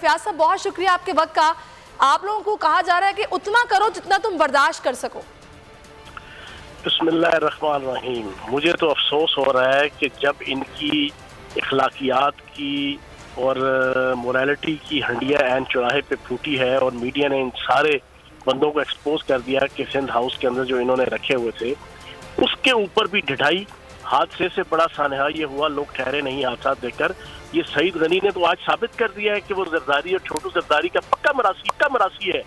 फयाज साहब बहुत शुक्रिया आपके वक्त का। आप लोगों को कहा जा रहा है कि उतना करो जितना तुम बर्दाश्त कर सको। बिस्मिल्लाहिर्रहमानिर्रहीम। मुझे तो अफसोस हो रहा है कि जब इनकी इखलाकियात की और मोरालिटी की हंडिया ऐन चौराहे पे फूटी है और मीडिया ने इन सारे बंदों को एक्सपोज कर दिया कि सिंध हाउस के अंदर जो इन्होंने रखे हुए थे उसके ऊपर भी ढिठाई। हादसे से बड़ा सानहा ये हुआ, लोग ठहरे नहीं हादसा देखकर। ये सईद गनी ने तो आज साबित कर दिया है कि वो जरदारी और छोटू जरदारी का पक्का मरासी है।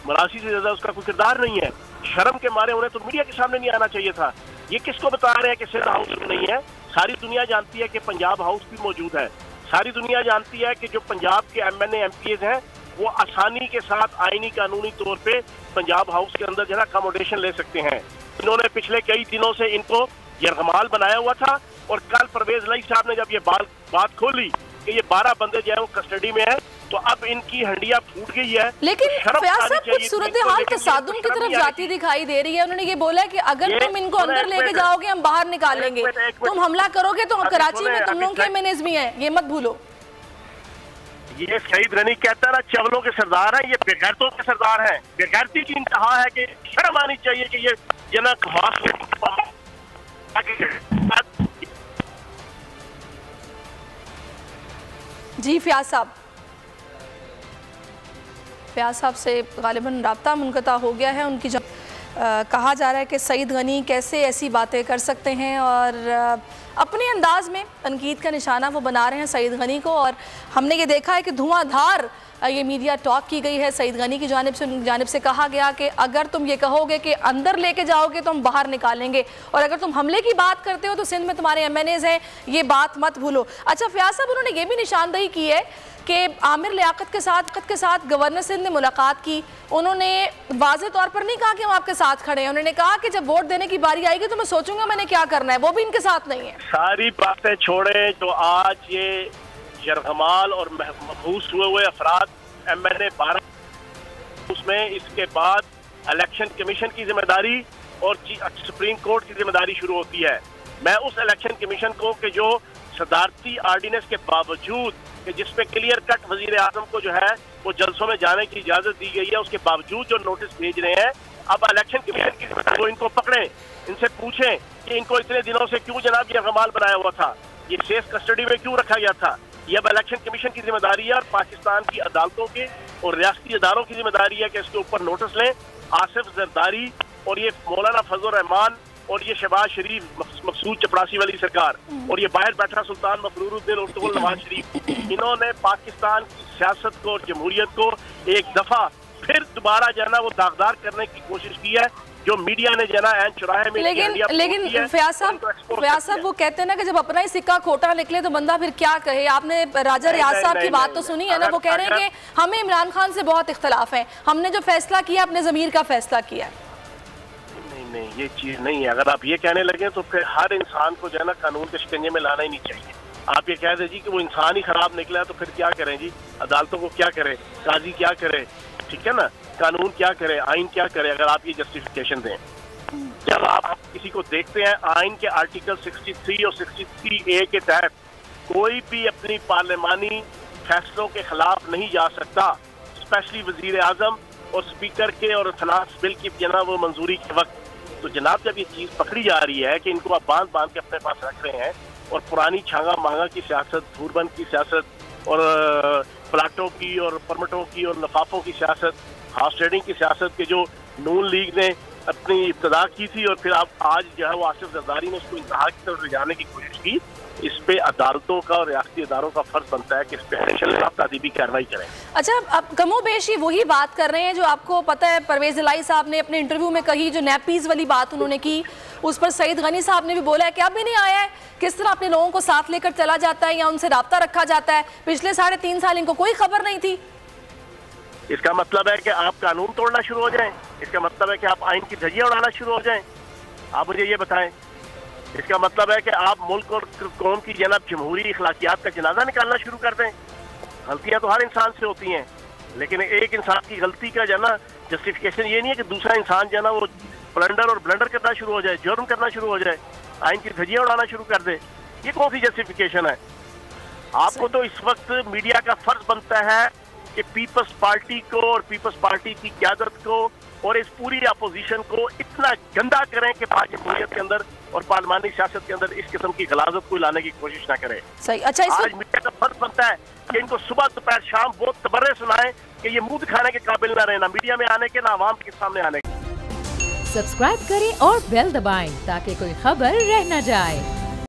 मरासी से ज्यादा उसका कोई किरदार नहीं है। शर्म के मारे उन्हें तो मीडिया के सामने नहीं आना चाहिए था। ये किसको बता रहे हैं कि सिंध हाउस नहीं है? सारी दुनिया जानती है कि पंजाब हाउस भी मौजूद है। सारी दुनिया जानती है कि जो पंजाब के MNA MPs हैं वो आसानी के साथ आईनी कानूनी तौर पे पंजाब हाउस के अंदर जो है अकोमोडेशन ले सकते हैं। इन्होंने पिछले कई दिनों से इनको यरगमाल बनाया हुआ था और कल परवेज लाई साहब ने जब ये बात खोली कि ये 12 बंदे जो है वो कस्टडी में है तो अब इनकी हंडिया फूट गई है। लेकिन फयाज साहब कुछ सूरत हाल तसादुम की तरफ जाती दिखाई दे रही है। उन्होंने ये बोला है कि अगर तुम इनको अंदर लेके जाओगे हम बाहर निकालेंगे, तुम हमला करोगे तो कराची में तुम लोगों के MNAs भी हैं, ये मत भूलो। ये सईद गनी कहता है ना चवलों के सरदार हैं, ये बेगैरतों के सरदार हैं। बेगैरती की इंतहा है कि शर्म आनी चाहिए कि ये जनक जी फयाज साहब से गालिबन राब्ता मुनक़ता हो गया है। उनकी जब कहा जा रहा है कि सईद गनी कैसे ऐसी बातें कर सकते हैं और अपने अंदाज में तनकीद का निशाना वो बना रहे हैं सईद गनी को। और हमने ये देखा है कि धुआंधार ये मीडिया टॉक की गई है सईद गनी की जानिब से कहा गया कि अगर तुम ये कहोगे कि अंदर लेके जाओगे तो हम बाहर निकालेंगे और अगर तुम हमले की बात करते हो तो सिंध में तुम्हारे MNAs हैं, ये बात मत भूलो। अच्छा फयाज साहब, उन्होंने ये भी निशानदही की है कि आमिर लियाकत के साथ गवर्नर सिंध ने मुलाकात की। उन्होंने वाज़ेह तौर पर नहीं कहा कि हम आपके साथ खड़े हैं। उन्होंने कहा कि जब वोट देने की बारी आएगी तो मैं सोचूंगा मैंने क्या करना है। वो भी इनके साथ नहीं है। सारी बातें छोड़े जो आज ये यरगमाल और महबूस हुए अफराद MNA 12 उसमें इसके बाद इलेक्शन कमीशन की जिम्मेदारी और सुप्रीम कोर्ट की जिम्मेदारी शुरू होती है। मैं उस इलेक्शन कमीशन को कि जो सदारती आर्डिनेंस के बावजूद कि जिसपे क्लियर कट वजीर आजम को जो है वो जलसों में जाने की इजाजत दी गई है, उसके बावजूद जो नोटिस भेज रहे हैं, अब इलेक्शन कमीशन की जिम्मेदारी वो इनको पकड़े, इनसे पूछें कि इनको इतने दिनों से क्यों जनाब यरगमाल बनाया हुआ था, ये सेफ कस्टडी में क्यों रखा गया था। ये अब इलेक्शन कमीशन की जिम्मेदारी है और पाकिस्तान की अदालतों के और रियासती इदारों की जिम्मेदारी है कि इसके ऊपर नोटिस लें। आसिफ जरदारी और ये मौलाना फजल रहमान और ये शहबाज शरीफ, मकसूद चपरासी वाली सरकार और ये बाहर बैठा सुल्तान मफरूरुद्दीन और नवाज शरीफ, इन्होंने पाकिस्तान की सियासत को और जमहूरियत को एक दफा फिर दोबारा जाना वो दागदार करने की कोशिश की है। जो मीडिया ने जना ऐन चुराहे में लेकिन फयाज साहब वो कहते हैं ना कि जब अपना ही सिक्का खोटा निकले तो बंदा फिर क्या कहे। आपने राजा रियाज साहब की बात तो सुनी है ना, वो कह रहे हैं कि हमें इमरान खान से बहुत इख्तलाफ है, हमने जो फैसला किया अपने ज़मीर का फैसला किया। नहीं, ये चीज नहीं है। अगर आप ये कहने लगे तो फिर हर इंसान को जो है ना कानून के शिकंजे में लाना ही नहीं चाहिए। आप ये कह दीजिए कि वो इंसान ही खराब निकला है तो फिर क्या करें जी? अदालतों को क्या करे, काजी क्या करे, ठीक है ना, कानून क्या करे, आइन क्या करे, अगर आप ये जस्टिफिकेशन दें। जब आप किसी को देखते हैं आइन के आर्टिकल 63 और 63A के तहत कोई भी अपनी पार्लिमानी फैसलों के खिलाफ नहीं जा सकता, स्पेशली वजीर आजम और स्पीकर के और फिनांस बिल की जनाब वो मंजूरी के वक्त। तो जनाब जब ये चीज़ पकड़ी जा रही है कि इनको आप बांध के अपने पास रख रहे हैं और पुरानी छांगा मांगा की सियासत, धूरबंद की सियासत और प्लाटों की और परमिटों की और लफाफों की सियासत, हाउस ट्रेडिंग की सियासत के जो नून लीग ने अपनी इब्तदा की थी और फिर आप आज जो है वो आसिफ जरदारी ने इसको इंतहा की तरफ ले जाने की कोशिश की। इस पे अदालतों का और रियासती इदारों का फर्ज बनता है कि इस पे तादीबी कार्रवाई करें। अच्छा, अब कमोबेशी वही बात कर रहे हैं जो आपको पता है परवेज लाई साहब ने अपने इंटरव्यू में कही, जो नैपीज वाली बात उन्होंने की, उस पर सईद गनी साहब ने भी बोला है कि अब भी नहीं आया है, किस तरह अपने लोगों को साथ लेकर चला जाता है या उनसे राब्ता रखा जाता है। पिछले 3.5 साल इनको कोई खबर नहीं थी। इसका मतलब है कि आप कानून तोड़ना शुरू हो जाएं, इसका मतलब है कि आप आइन की धज्जियां उड़ाना शुरू हो जाएं। आप मुझे ये बताएं, इसका मतलब है कि आप मुल्क और कौम की जनाब जमहूरी अखलाकियात का जनाजा निकालना शुरू कर दें। गलतियां तो हर इंसान से होती हैं, लेकिन एक इंसान की गलती का जना जस्टिफिकेशन ये नहीं है कि दूसरा इंसान जना वो प्लंडर और ब्लंडर करना शुरू हो जाए, जुर्म करना शुरू हो जाए, आइन की धज्जियां उड़ाना शुरू कर दे। ये कौन सी जस्टिफिकेशन है? आपको तो इस वक्त मीडिया का फर्ज बनता है कि पीपल्स पार्टी को और पीपल्स पार्टी की क़यादत को और इस पूरी अपोजिशन को इतना गंदा करें कि पाक जमहूरियत के अंदर और पार्लिमानी सियासत के अंदर इस किस्म की गलाजत को लाने की कोशिश ना करें। सही। अच्छा, आज मीडिया का फर्ज बनता है कि इनको सुबह दोपहर शाम वो तबर्रे सुनाएं कि ये मुंह दिखाने के काबिल ना रहे, ना मीडिया में आने के, ना आवाम के सामने आने के। सब्सक्राइब करें और बेल दबाएं ताकि कोई खबर रह न जाए।